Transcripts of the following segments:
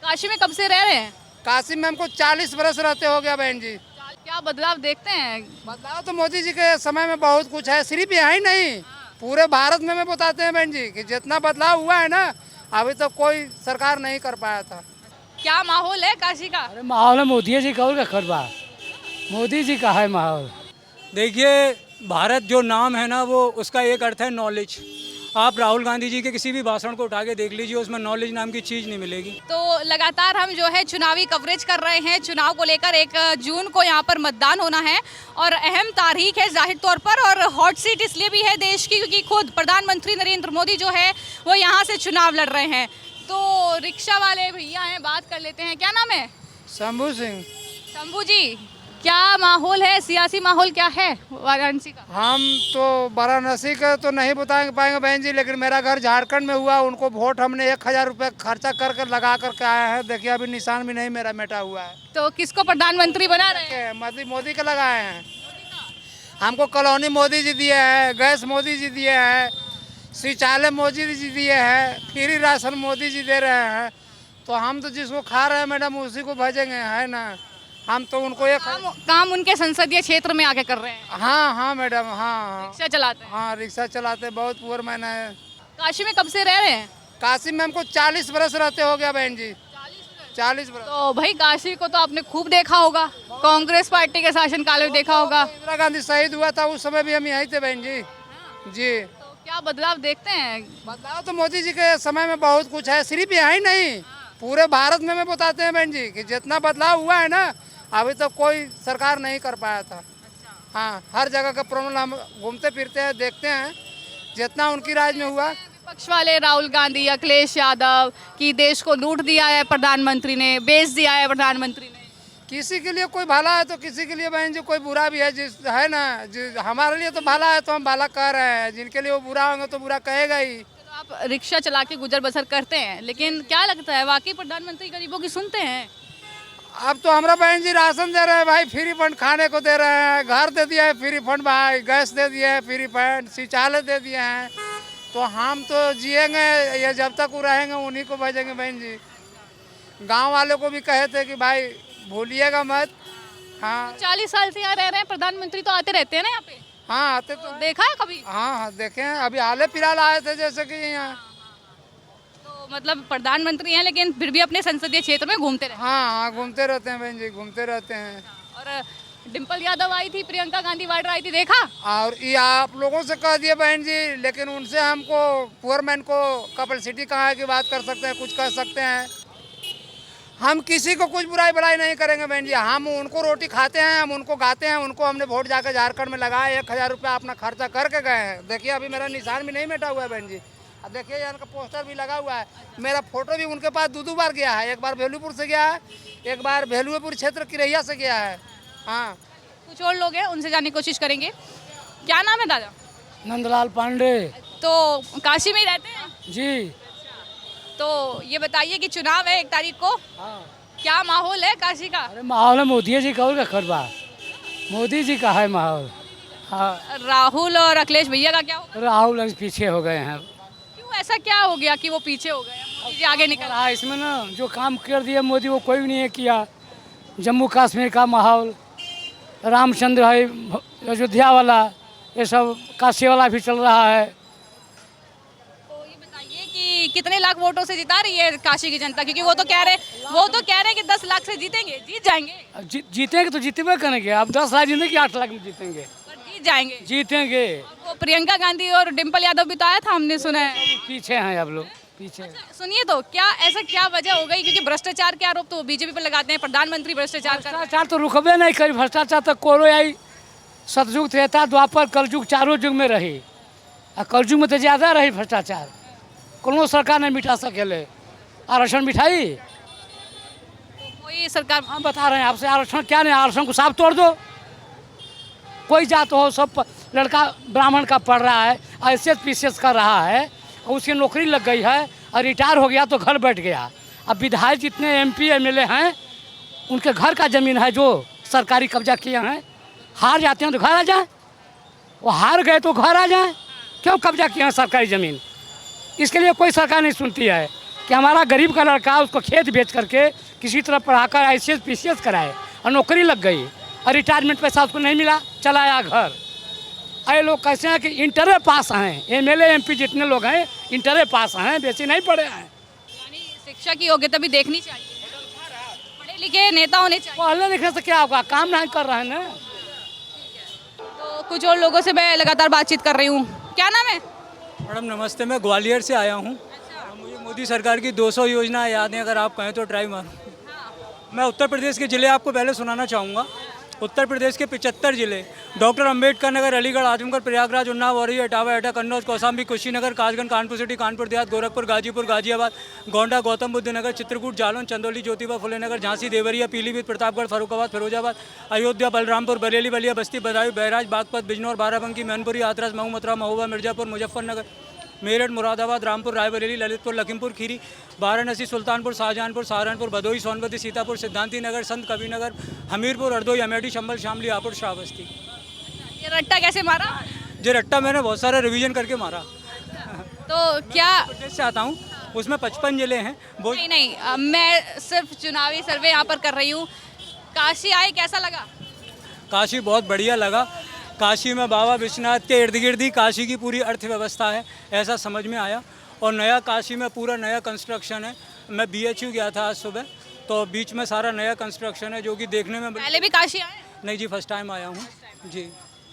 काशी में कब से रह रहे हैं? काशी में हमको 40 बरस रहते हो गया बहन जी। क्या बदलाव देखते हैं? बदलाव तो मोदी जी के समय में बहुत कुछ है, सिर्फ यहाँ ही नहीं पूरे भारत में बताते हैं बहन जी कि जितना बदलाव हुआ है ना अभी तक कोई सरकार नहीं कर पाया था। क्या माहौल है काशी का? अरे माहौल है मोदी जी का, और क्या खरबा मोदी जी का है माहौल। देखिए, भारत जो नाम है ना वो उसका एक अर्थ है नॉलेज। आप राहुल गांधी जी के किसी भी भाषण को उठा के देख लीजिए, उसमें नॉलेज नाम की चीज़ नहीं मिलेगी। तो लगातार हम जो है चुनावी कवरेज कर रहे हैं। चुनाव को लेकर 1 जून को यहाँ पर मतदान होना है और अहम तारीख है जाहिर तौर पर, और हॉट सीट इसलिए भी है देश की क्योंकि खुद प्रधानमंत्री नरेंद्र मोदी जो है वो यहाँ से चुनाव लड़ रहे हैं। तो रिक्शा वाले भैया हैं, बात कर लेते हैं। क्या नाम है? शंभू सिंह। शंभू जी, क्या माहौल है, सियासी माहौल क्या है वाराणसी का? हम तो वाराणसी का तो नहीं बता पाएंगे बहन जी, लेकिन मेरा घर झारखंड में हुआ, उनको वोट हमने 1000 रुपये खर्चा कर लगा करके आए हैं। देखिए अभी निशान भी नहीं मेरा मिटा हुआ है। तो किसको प्रधानमंत्री बना रहे हैं? मोदी का लगाए हैं। हमको कॉलोनी मोदी जी दिए हैं, गैस मोदी जी दिए हैं, शौचालय मोदी जी दिए हैं, फ्री राशन मोदी जी दे रहे हैं। तो हम तो जिसको खा रहे हैं मैडम उसी को भेजेंगे, है ना। हम तो उनको एक काम उनके संसदीय क्षेत्र में आके कर रहे हैं। हाँ मैडम, हाँ रिक्शा चलाते हैं। हाँ रिक्शा चलाते, बहुत पुअर मैन है। काशी में कब से रह रहे हैं? काशी में हमको 40 बरस रहते हो गया बहन जी। 40 बरस। तो भाई काशी को तो आपने खूब देखा होगा, कांग्रेस पार्टी के शासनकाल में देखा होगा। इंदिरा गांधी शहीद हुआ था उस समय भी हम यहीं थे बहन जी। जी। तो क्या बदलाव देखते हैं? बदलाव तो मोदी जी के समय में बहुत कुछ है, सिर्फ यहाँ ही नहीं पूरे भारत में बताते हैं बहन जी कि जितना बदलाव हुआ है ना अभी तक कोई सरकार नहीं कर पाया था। हाँ, हर जगह का प्रॉब्लम हम घूमते फिरते हैं, देखते हैं जितना उनकी राज में हुआ। विपक्ष वाले राहुल गांधी, अखिलेश यादव की देश को लूट दिया है प्रधानमंत्री ने, बेच दिया है प्रधानमंत्री ने। किसी के लिए कोई भला है तो किसी के लिए बहन जी कोई बुरा भी है, जिस है ना हमारे लिए तो भला है तो हम भला कह रहे हैं, जिनके लिए वो बुरा होंगे तो बुरा कहेगा ही। तो आप रिक्शा चला के गुजर बसर करते हैं, लेकिन क्या लगता है वाकई प्रधानमंत्री गरीबों की सुनते हैं? अब तो हमारा बहन जी राशन दे रहे हैं भाई, फ्री फंड खाने को दे रहे हैं, घर दे दिया है फ्री फंड भाई, गैस दे दिया है फ्री फंड, शौचालय दे दिए हैं। तो हम तो जिएंगे ये जब तक वो रहेंगे उन्हीं को भेजेंगे बहन जी। गांव वालों को भी कहे थे कि भाई भूलिएगा मत। हाँ 40 साल से यहाँ रह रहे हैं, प्रधानमंत्री तो आते रहते हैं ना यहाँ पे। हाँ आते तो देखा है कभी? हाँ देखे हैं, अभी हाल फिलहाल आए थे जैसे कि यहाँ। तो मतलब प्रधानमंत्री हैं लेकिन फिर भी अपने संसदीय क्षेत्र में घूमते रहते हाँ घूमते रहते हैं बहन जी, घूमते रहते हैं। हैं। और डिम्पल यादव आई थी, प्रियंका गांधी वाड्रा आई थी, देखा? और ये आप लोगों से कह दिए बहन जी, लेकिन उनसे हमको पुअर मैन को कैपेसिटी कहाँ है कि बात कर सकते हैं, कुछ कह सकते हैं। हम किसी को कुछ बुराई बड़ाई नहीं करेंगे बहन जी। हम उनको रोटी खाते हैं, हम उनको गाते हैं, उनको हमने वोट जाकर झारखंड में लगाया, 1000 रुपया अपना खर्चा करके गए हैं। देखिए अभी मेरा निशान भी नहीं मिटा हुआ है बहन जी। अब देखिए यहाँ का पोस्टर भी लगा हुआ है, मेरा फोटो भी उनके पास 2 बार गया है। एक बार भेलूपुर से गया है, एक बार भेलुएपुर क्षेत्र किरैया से गया है। हाँ कुछ और लोग हैं, उनसे जानने की कोशिश करेंगे। क्या नाम है दादा? नंदलाल पांडे। तो काशी में ही रहते हैं? जी। तो ये बताइए कि चुनाव है 1 तारीख को, क्या माहौल है काशी का? अरे माहौल है मोदी जी का, और क्या खरबा मोदी जी का है माहौल। हाँ राहुल और अखिलेश भैया का क्या होगा? राहुल अब पीछे हो गए हैं। क्यों, ऐसा क्या हो गया कि वो पीछे हो गए? मोदी जी आगे निकल हाँ इसमें ना जो काम कर दिया मोदी वो कोई भी नहीं किया। जम्मू कश्मीर का माहौल, रामचंद्र है, अयोध्या वाला, ये सब काशी वाला भी चल रहा है। तो ये बताइए कि कितने लाख वोटों से जिता रही है काशी की जनता? क्योंकि वो तो कह रहे कि 10 लाख से जीतेंगे, जीत जाएंगे। अब जीतेंगे तो जीतबे करेंगे। अब 10 लाख जीतेंगे कि 8 लाख में जीतेंगे? पर जीत जाएंगे। जीतेंगे। वो प्रियंका गांधी और डिम्पल यादव भी तो आया था, हमने सुना है। पीछे हैं अब लोग, पीछे। सुनिए तो क्या ऐसा क्या वजह हो गई? क्योंकि भ्रष्टाचार के आरोप तो बीजेपी पर लगाते हैं, प्रधानमंत्री भ्रष्टाचार कर रहे हैं। भ्रष्टाचार तो रुकबे नहीं करी। भ्रष्टाचार तो कोरो आई, सतयुग त्रेता द्वापर कलयुग चारों युग में रही। और कलयुग में तो ज़्यादा रही भ्रष्टाचार, कोनो सरकार नहीं मिटा सकेले। आरक्षण मिठाई तो कोई सरकार हम बता रहे हैं आपसे, आरक्षण क्या नहीं, आरक्षण को साफ तोड़ दो। कोई जात हो, सब लड़का ब्राह्मण का पढ़ रहा है, ऐसे पीसीएस कर रहा है, और उसकी नौकरी लग गई है और रिटायर हो गया तो घर बैठ गया। अब विधायक जितने एमपी एमएलए हैं उनके घर का ज़मीन है जो सरकारी कब्जा किए हैं, हार जाते हैं तो घर आ जाए, वो हार गए तो घर आ जाए। क्यों कब्जा किए हैं सरकारी ज़मीन? इसके लिए कोई सरकार नहीं सुनती है। कि हमारा गरीब का लड़का उसको खेत बेच करके किसी तरह पढ़ाकर ICS PCS कराए और नौकरी लग गई और रिटायरमेंट पैसा उसको नहीं मिला, चला आया घर। ये लोग कैसे हैं कि इंटरे पास हैं, MLA MP जितने लोग हैं इंटरे पास हैं, बेसी नहीं पढ़े हैं। यानी शिक्षा की योग्यता भी देखनी चाहिए, पढ़े लिखे नेता होने चाहिए। पढ़ने लिखने से क्या होगा, काम नहीं कर रहे हैं ना। तो कुछ और लोगों से मैं लगातार बातचीत कर रही हूँ। क्या नाम है? मैडम नमस्ते, मैं ग्वालियर से आया हूँ। मुझे मोदी सरकार की 200 योजना याद है, अगर आप कहें तो ट्राई मारो। मैं उत्तर प्रदेश के ज़िले आपको पहले सुनाना चाहूँगा। उत्तर प्रदेश के 75 जिले, डॉक्टर अंबेडकर नगर, अलीगढ़, आजमगढ़, प्रयागराज, उन्नाव, औरई, इटावा, एटा, कन्नौज, कौशाम्बी, कुशीनगर, कासगंज, कानपुर सिटी, कानपुर देहात, गोरखपुर, गाजीपुर, गाजियाबाद, गोंडा, गौतम बुद्ध नगर, चित्रकूट, जालौन, चंदौली, ज्योतिबा फुले नगर, झांसी, देवरिया, पीलीभीत, प्रतापगढ़, फरुखाबाद, फिरोजाबाद, अयोध्या, बलरामपुर, बरेली, बलिया, बस्ती, बदायूं, बहराइच, बागपत, बिजनौर, बाराबंकी, मैनपुरी, हाथरस, मऊ, मथुरा, महोबा, मिर्जापुर, मुजफ्फरनगर, मेरठ, मुरादाबाद, रामपुर, रायबरेली, ललितपुर, लखीमपुर खीरी, वाराणसी, सुल्तानपुर, शाहजहांपुर, सहारनपुर, भदोही, सोनभद्र, सीतापुर, सिद्धांति नगर, संत कबीरनगर, हमीरपुर, हरदोई, अमेठी, चंबल, शामली, हापुड़, श्रावस्ती। ये रट्टा कैसे मारा? जो रट्टा मैंने बहुत सारा रिवीजन करके मारा। तो क्या प्रदेश से आता हूँ, उसमें 55 जिले हैं। वो नहीं नहीं मैं सिर्फ चुनावी सर्वे यहाँ पर कर रही हूँ। काशी आए, कैसा लगा? काशी बहुत बढ़िया लगा। काशी में बाबा विश्वनाथ के इर्द गिर्द ही काशी की पूरी अर्थव्यवस्था है, ऐसा समझ में आया। और नया काशी में पूरा नया कंस्ट्रक्शन है। मैं BHU गया था आज सुबह, तो बीच में सारा नया कंस्ट्रक्शन है जो कि देखने में पहले भी काशी आए? नहीं जी, फर्स्ट टाइम आया हूँ जी।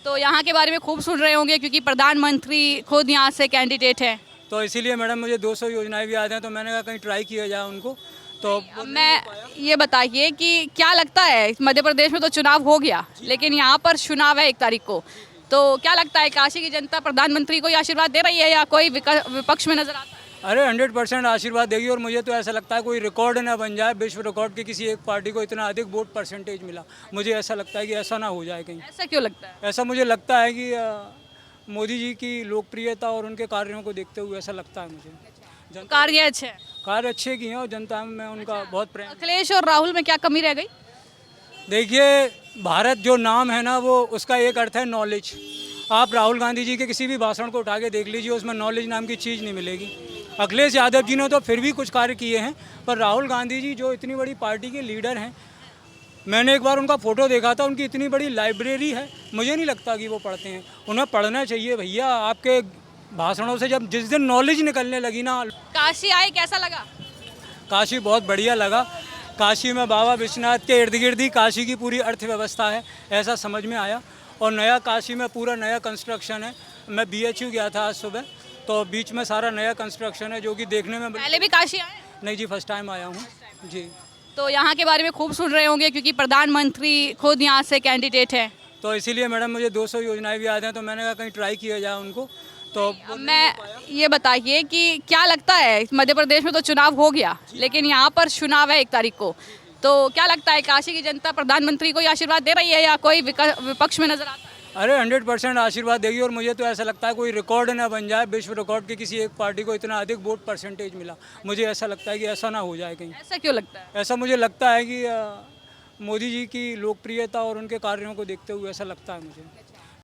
तो यहाँ के बारे में खूब सुन रहे होंगे क्योंकि प्रधानमंत्री खुद यहाँ से कैंडिडेट है। तो इसीलिए मैडम मुझे 200 योजनाएं भी याद हैं, तो मैंने कहा कहीं ट्राई किया जाए उनको। तो मैं ये बताइए कि क्या लगता है, मध्य प्रदेश में तो चुनाव हो गया लेकिन यहाँ पर चुनाव है 1 तारीख को, तो क्या लगता है काशी की जनता प्रधानमंत्री को ही आशीर्वाद दे रही है या कोई विपक्ष में नजर आता है? अरे 100% आशीर्वाद देगी। और मुझे तो ऐसा लगता है कोई रिकॉर्ड ना बन जाए, विश्व रिकॉर्ड की किसी एक पार्टी को इतना अधिक वोट परसेंटेज मिला। मुझे ऐसा लगता है कि ऐसा ना हो जाए कहीं। ऐसा क्यों लगता है? ऐसा मुझे लगता है कि मोदी जी की लोकप्रियता और उनके कार्यों को देखते हुए ऐसा लगता है मुझे। कार्य अच्छे हैं। कार्य अच्छे किए हैं और जनता में उनका बहुत प्रेम। अखिलेश और राहुल में क्या कमी रह गई? देखिए, भारत जो नाम है ना, वो उसका एक अर्थ है नॉलेज। आप राहुल गांधी जी के किसी भी भाषण को उठा के देख लीजिए, उसमें नॉलेज नाम की चीज़ नहीं मिलेगी। अखिलेश यादव जी ने तो फिर भी कुछ कार्य किए हैं, पर राहुल गांधी जी जो इतनी बड़ी पार्टी के लीडर हैं, मैंने एक बार उनका फ़ोटो देखा था, उनकी इतनी बड़ी लाइब्रेरी है, मुझे नहीं लगता कि वो पढ़ते हैं। उन्हें पढ़ना चाहिए भैया। आपके भाषणों से जब जिस दिन नॉलेज निकलने लगी ना। काशी आए, कैसा लगा? काशी बहुत बढ़िया लगा। काशी में बाबा विश्वनाथ के इर्द गिर्द ही काशी की पूरी अर्थव्यवस्था है, ऐसा समझ में आया। और नया काशी में पूरा नया कंस्ट्रक्शन है। मैं BHU गया था आज सुबह, तो बीच में सारा नया कंस्ट्रक्शन है जो कि देखने में पहले भी काशी आए? नहीं जी, फर्स्ट टाइम आया हूँ जी। तो यहाँ के बारे में खूब सुन रहे होंगे क्योंकि प्रधानमंत्री खुद यहाँ से कैंडिडेट है। तो इसीलिए मैडम मुझे 200 योजनाएं भी याद हैं, तो मैंने कहा कहीं ट्राई किया जाए उनको। तो मैं ये बताइए कि क्या लगता है, मध्य प्रदेश में तो चुनाव हो गया लेकिन यहाँ पर चुनाव है 1 तारीख को, तो क्या लगता है काशी की जनता प्रधानमंत्री को ही आशीर्वाद दे रही है या कोई विपक्ष में नजर आता है? अरे 100% आशीर्वाद देगी। और मुझे तो ऐसा लगता है कोई रिकॉर्ड ना बन जाए, विश्व रिकॉर्ड की किसी एक पार्टी को इतना अधिक वोट परसेंटेज मिला। मुझे ऐसा लगता है कि ऐसा ना हो जाए कहीं। ऐसा क्यों लगता है? ऐसा मुझे लगता है कि मोदी जी की लोकप्रियता और उनके कार्यों को देखते हुए ऐसा लगता है मुझे।